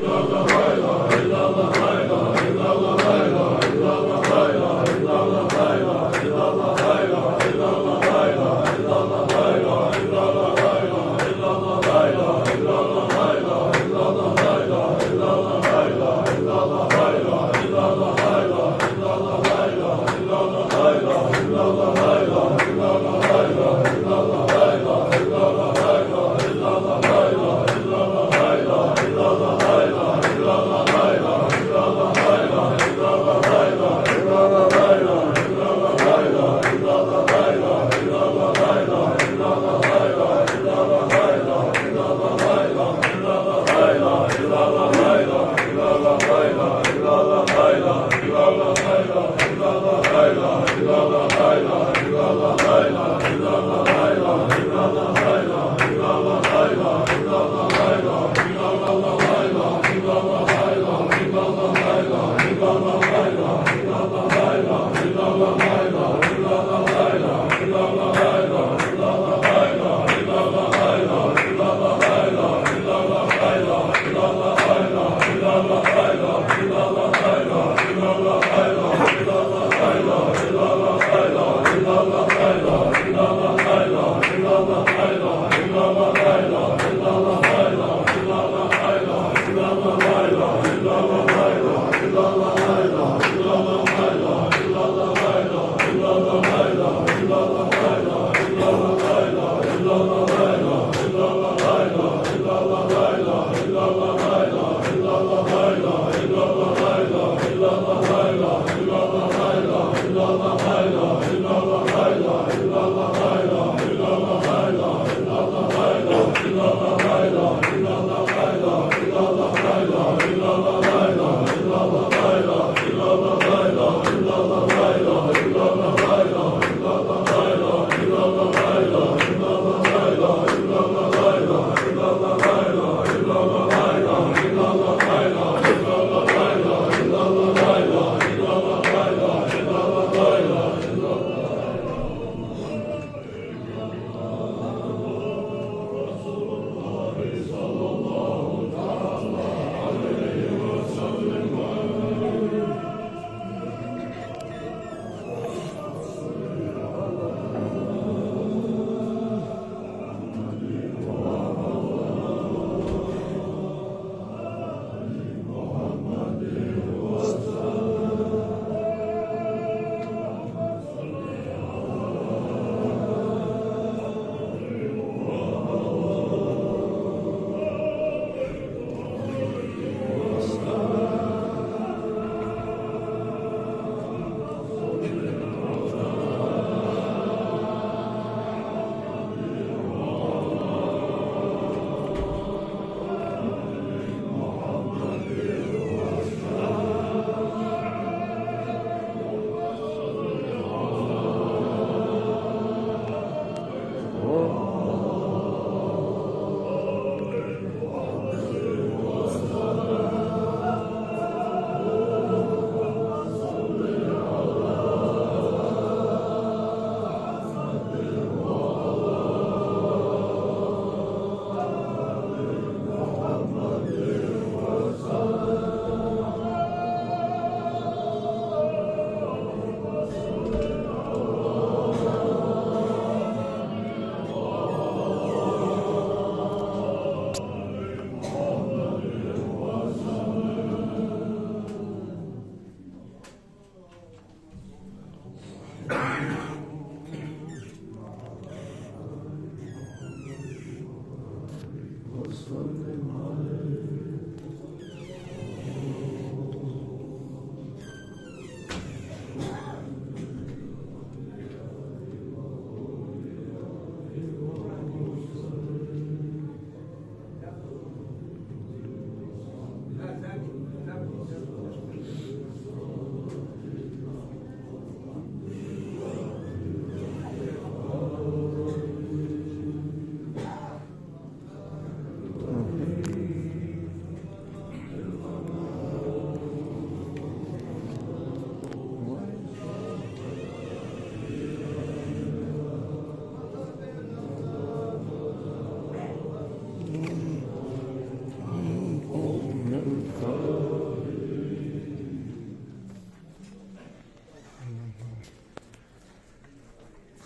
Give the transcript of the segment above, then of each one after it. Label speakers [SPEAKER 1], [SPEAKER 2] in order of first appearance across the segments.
[SPEAKER 1] La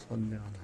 [SPEAKER 1] صل على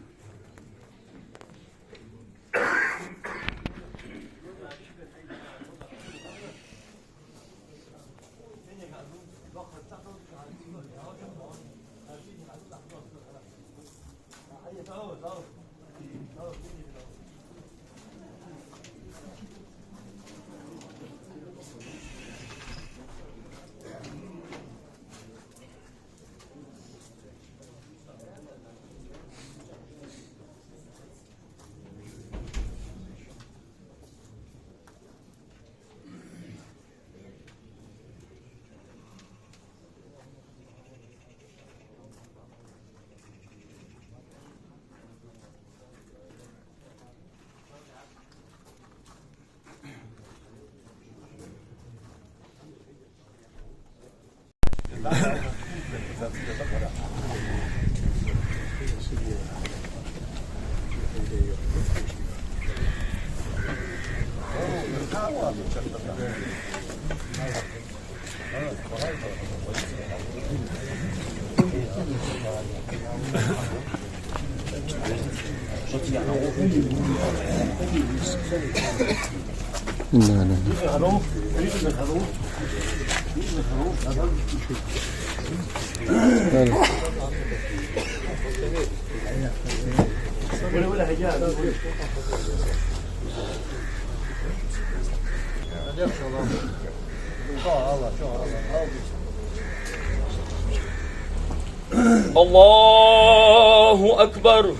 [SPEAKER 2] الله أكبر.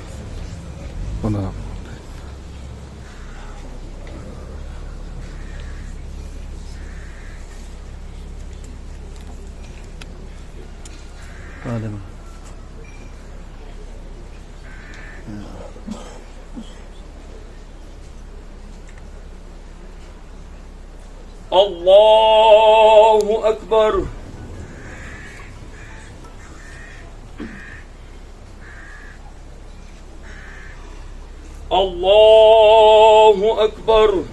[SPEAKER 2] الله أكبر. الله أكبر.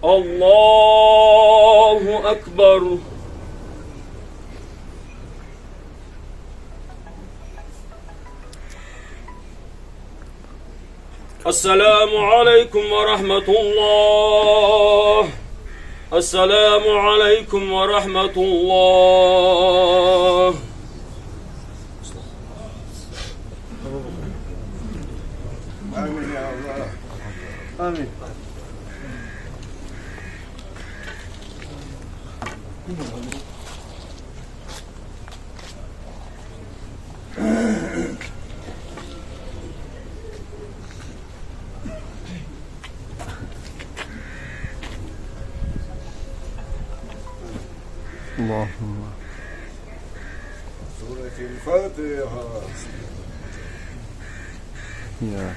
[SPEAKER 2] الله أكبر. السلام عليكم ورحمة الله. السلام عليكم ورحمة الله.
[SPEAKER 3] آمين يا الله. آمين.
[SPEAKER 1] اللهم
[SPEAKER 3] سورة الفاتحة.
[SPEAKER 1] يا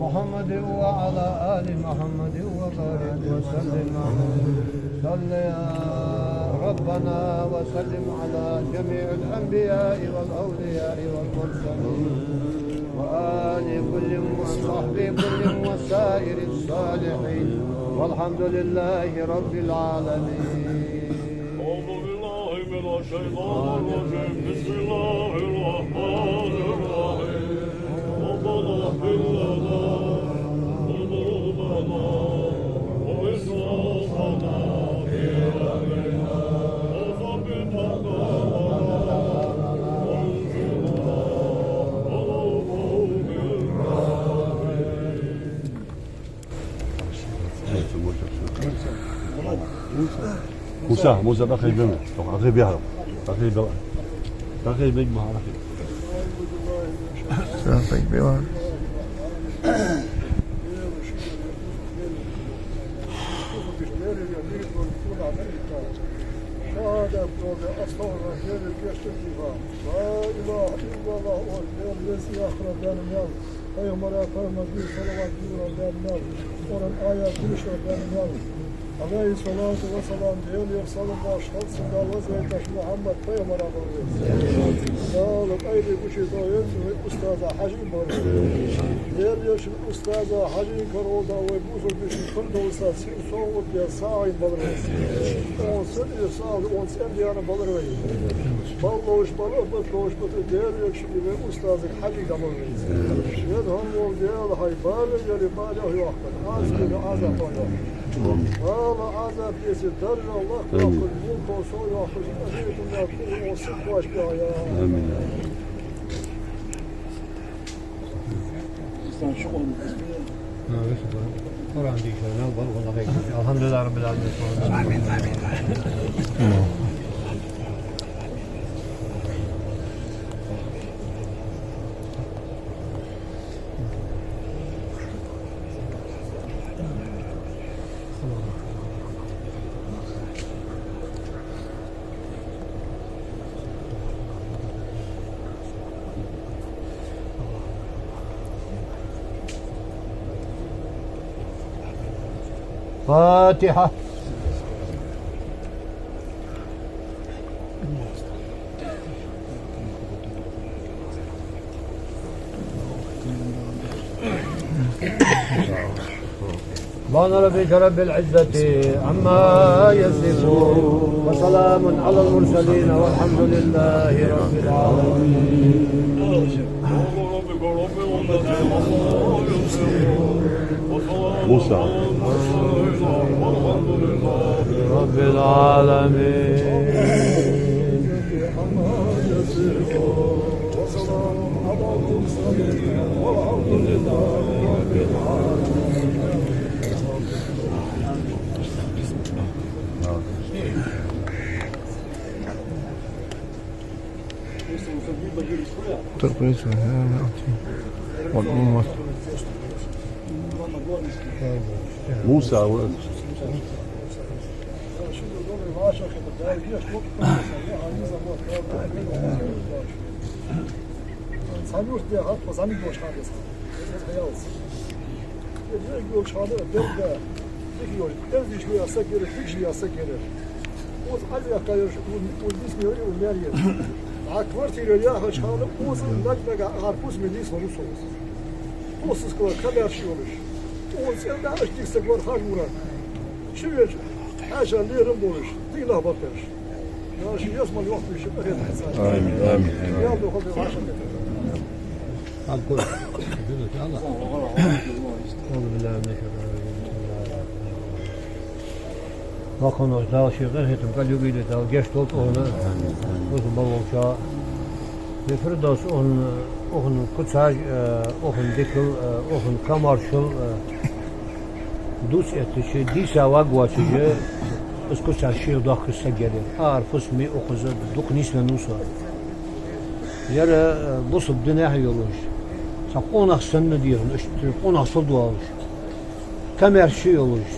[SPEAKER 1] محمد وعلى آل محمد وبارك وسلم صل يا ربنا وسلم على جميع الأنبياء والأولياء والمرسلين وآل كل وصحب كل وسائر الصالحين والحمد لله رب العالمين.
[SPEAKER 4] أعوذ بالله من الشيطان الرجيم بسم الله الرحمن الرحيم ربنا اغفر لنا ذنوبنا وإسرافنا في أمرنا وثبت أقدامنا وانصرنا على القوم
[SPEAKER 5] الكافرين. موسى بقي بنا بقي بها بقي بيجمع رقي
[SPEAKER 3] شهادة أصلا غير يشتكيها لا إله إلا الله واليوم الذي أخرج دانيال Peygamber'e koymadığı salavat diyor Daniel. Onun ayet düşüyor Daniel. Aleyhissalatu vesselam diyor sallallahu aleyhi ve sellem Muhammed Peygamber'e koyuyor. Sağlık ayrı bir şey doyuyor ve ustaza hacim var. Diyor şimdi ustaza hacim karolda ve buzul bir şey kırdı olsa soğuk diye sağın balır. On sene sağlık on sene diyana balır ve balloş balık balloş balık diyor şimdi ve ustaza hacim balır. هم ورجال هاي بالغ اللي بالغ يوقف عازب عازب والله عازب يس الدرجة الله يأخذ الملك وصو يأخذ أمير الله كل وصف واشبع يا آمين.
[SPEAKER 1] الحمد لله رب العالمين. آمين آمين. فاتحة. سبحان ربك رب العزة عما يصفون وسلام على المرسلين والحمد لله رب العالمين.
[SPEAKER 5] موسى
[SPEAKER 1] رب العالمين.
[SPEAKER 5] موسى
[SPEAKER 3] Sanıyor diye halk pazarını boşaldı. Hayals. Diyor çağda derdi. Diyor, derdi işi yapsa gelir, işi yapsa gelir. O az yakıyor, o dismiyor, o nereye? Kvartiyle ya çağda o zaman da harpus milli soru soruz. O siz kadar şey olur. O sen de açtıksa var harmura. Şöyle her şey lirim olur. Değil bakar. Ya şey yazmalı yok bir şey.
[SPEAKER 5] آمين آمين
[SPEAKER 3] Ya da o kadar başa getir.
[SPEAKER 1] أقول أعوذ بالله من الشيطان الرجيم. وكان أجداد شيخنا هتم قال يبيد تاو جشتوت أهنا وثم بلوشا بفردوس أهن كتاج أهن ديكل أهن كمارشل دوس يتشي ديسا واقواتشي اسكو تشي داخل سجل أعرف اسمي أخذ دوك نسمة نوسا يرى بصب دنيا يولوش سقون أحسن ديرن قون أحسن دوالوش كمر شيء يولوش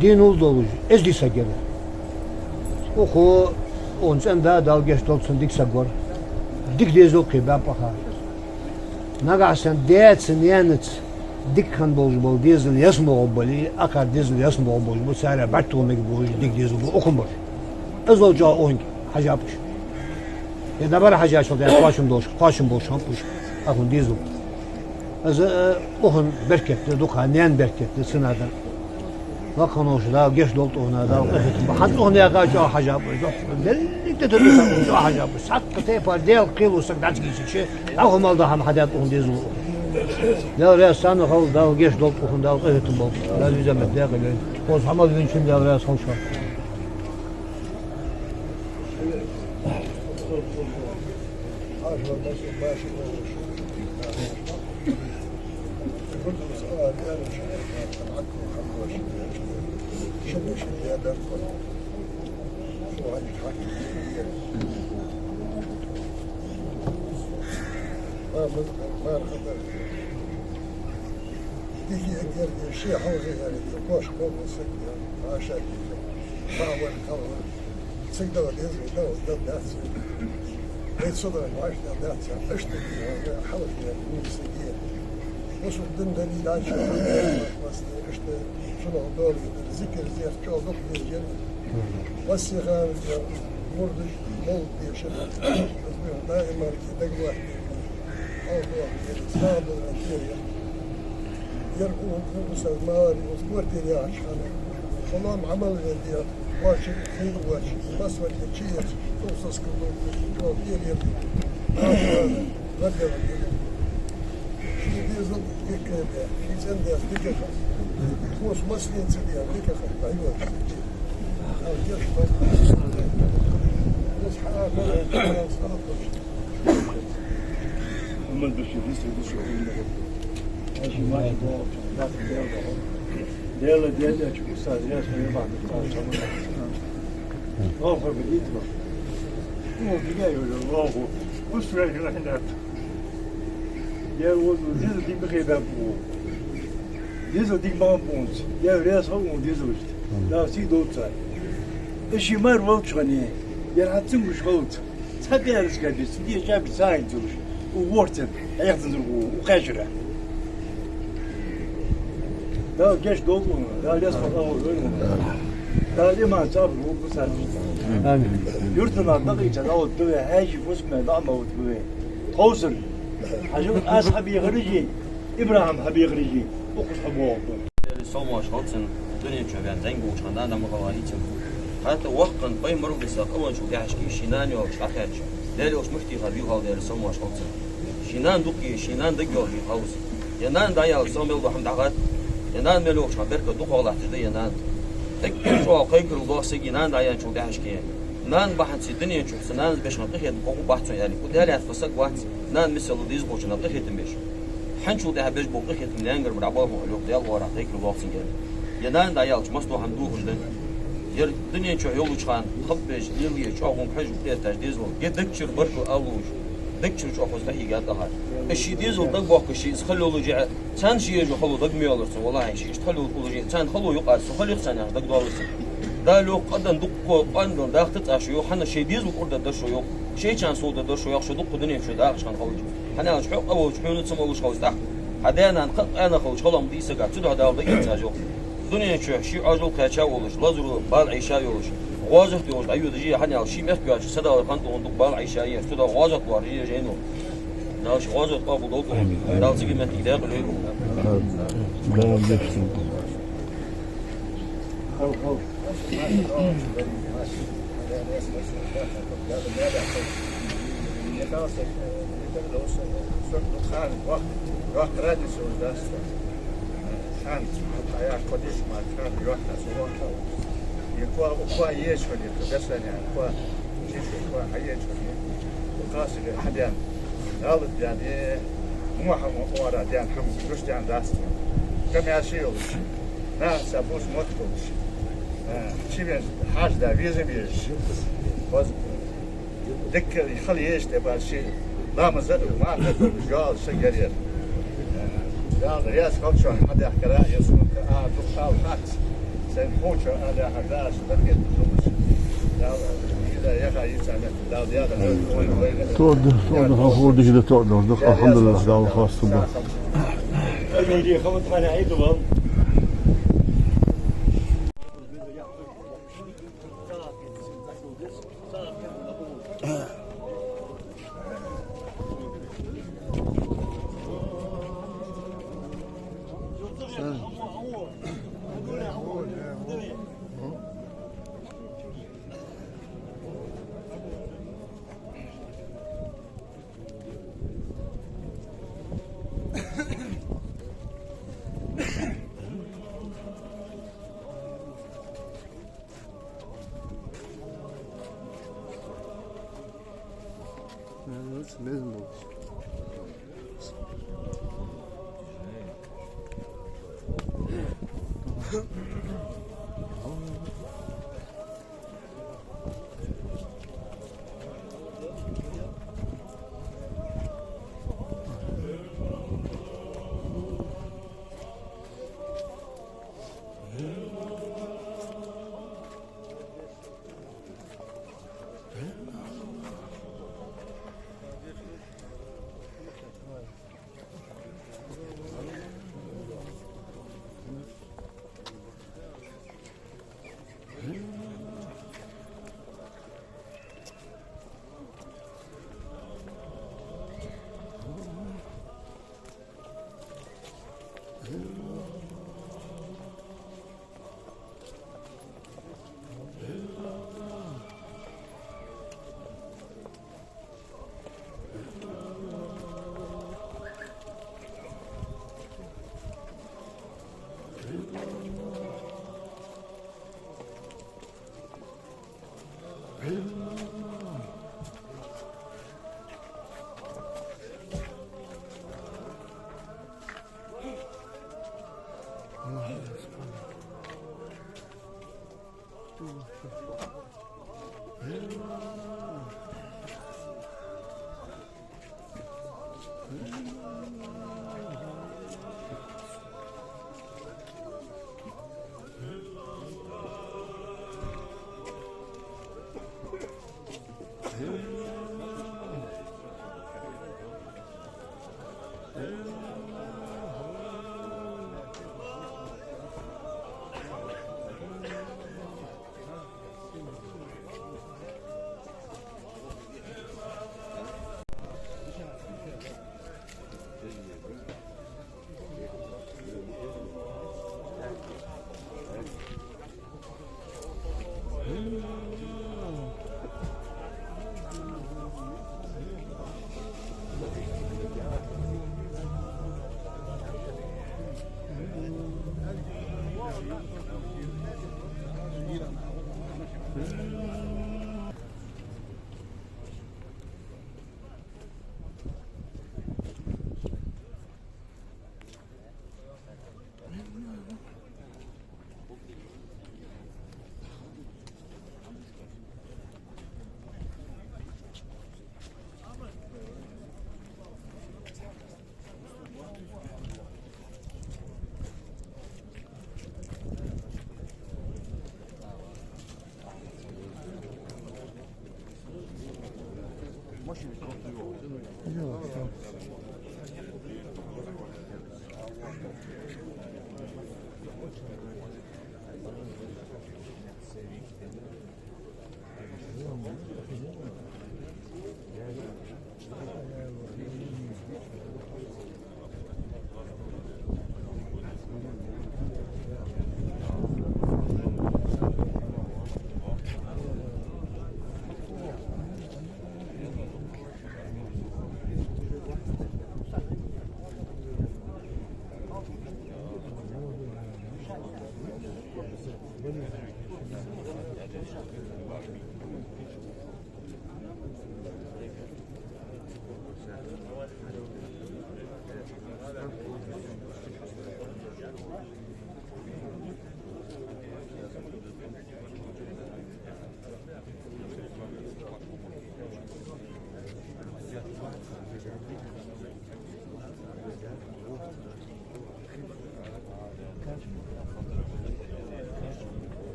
[SPEAKER 1] دين ولدولوش إز دي سجل وخو أنسان دا دال جشت دولسن ديك سجور ديك ديزو كباب بخار نقعسن ديت سنيانت ديك كان بول ديزل يسمو بولي أكار ديزل يسمو بولي بو سارة باتو ميك ديك ديزل بو أخم بول أزول جا أونك حجابش يا برا حاجة شو ده قاشم دوش همبوش أكون ديزل از أخن بركت دوكا نيان بركت سنة وكانوش لا جيش دولت هنا دا حتى هنا قال جا حجاب دلك تدرس جا حجاب ساعات كتير ديل كيلو سكدات كيشي أو هم ده هم حدات أون ديزل لا رأسان خال دا جيش دولت هنا دا قهتم بول لا لازم داخل بس هم بين شن دا رأس خالص
[SPEAKER 3] شيء حوزي يعني يقوش قوم السكة عاشاك فاول كور سكدة اليزم دو داتس بيت صدر العاش داتس اشتكي حوش يعني من السكية وصل دن دليل عاش بس اشت شنو دور ذكر زيف جو ضخ الجن والصغار مردش مول بيشنا دائما كده واحد أو واحد صعب الأشياء يركون خمسة ماري وسكورتي يا عشان خلام عمل يدي واشي خير واشي بس ودي تشيت توصل كلهم جو دير غدا شي ديزل كيك في سنده ديك خوش مسلين سديا ديك ايوه او جيش بس حاجه
[SPEAKER 4] من بشير ديال تشوف استاذ ناس ما بعد غافر بديت هو بدايه ولا غافر وش رايك هنا يا ولد ديزل دي بخيبه ديزل دي بامبونز يا راس هو ديزل لا سي دوتاي ايش مر وتشغني يا حتم مش غلط تصدق اسكادي دي شاب ساينز وورتن هياخذ وقاشره لا جيش دولت لا يسمع لا ليه ما صار هو بس
[SPEAKER 1] آمين
[SPEAKER 4] يرتنا دقيقة لا تبي هاجي فوسمه لا ما تبي توصل عشان أصحابي يخرجي إبراهيم حبيب ريجي وقص حبوه
[SPEAKER 6] سوما شخصن دنيا شبان زنقو شخندان دم غوايتم حتى وقتا باي مرو بساق اول شو داعش كي شينان يو شاخاج دالي وش مختي غادي هاو دال سوما شخصن شينان دوكي شينان دغيو في هاوس ينان دايا سومل وحمد عغات ينان ملو شبرك دوق والله تدي ينان دك شو قيكر الله سينان دايا شو داعش كي نان بحث الدنيا شو سنان باش نطيح بقو بحث يعني ودالي اتفسق وقت نان مثل ديز بوش نطيح تمش حنشو ده باش بوقيت من انجر برابو لو ديال ورا تيك لو وقت ينان دايال مستو حمدو وجدن ير الدنيا شو يولو شان خبج يلي شو هم حج بتاع ديزو يدكشر بركو الوش دكشر شو خص هي قاعد هاي الشي ديزو دق باك الشي خلو لجع كان شي يجو خلو دق ميولرس والله شي خلو لجع كان خلو يقاس خلو يقسن دق دولس دا لو قدن دق قندن داخت تاشو حنا شي ديزو قرد دشو يو شي كان صود دشو يخشو دق الدنيا شو داخش كان خلو حنا شو اول شو نتسمولوش خلص تحت هدانا نقط انا خلص خلهم ديسا قاعد تدعو داو يحتاجوا دنيا شو شي عجل كاتشاولش لازرو بال عيشايولش غوازت يوش ايو دجي حنا شي مخكاش صدا قندو ندق بال عيشايه صدا غوازت واري جينو ناش غوازت قابل دوكو دال سيجي من تيداق ليكو
[SPEAKER 5] لا يفتن
[SPEAKER 4] Rock tradition das sant ja kodiš ma kan rock na so je ko je što je to desanje ko šiško ko je što je قاصد حدان غلط يعني مو ورا ديان حمد رشد عن داست كم يعشيوش ناس سابوس مطبوش شي بين حاج دا فيزم يش باز ذكر يخلي ايش تبع شيء لا مزد ما تقدر جال شجرير يا رياس خلشوا حدا يحكي رأي يسون دكتور خاص سين خوشوا على حداش تركت بخمس إذا يخا يسمع لا زيادة
[SPEAKER 5] تقعد خورد كده تقعد الحمد لله دعوة خاصة به
[SPEAKER 4] اللي خمس أنا عيد والله
[SPEAKER 5] mesmo. Yok, yok.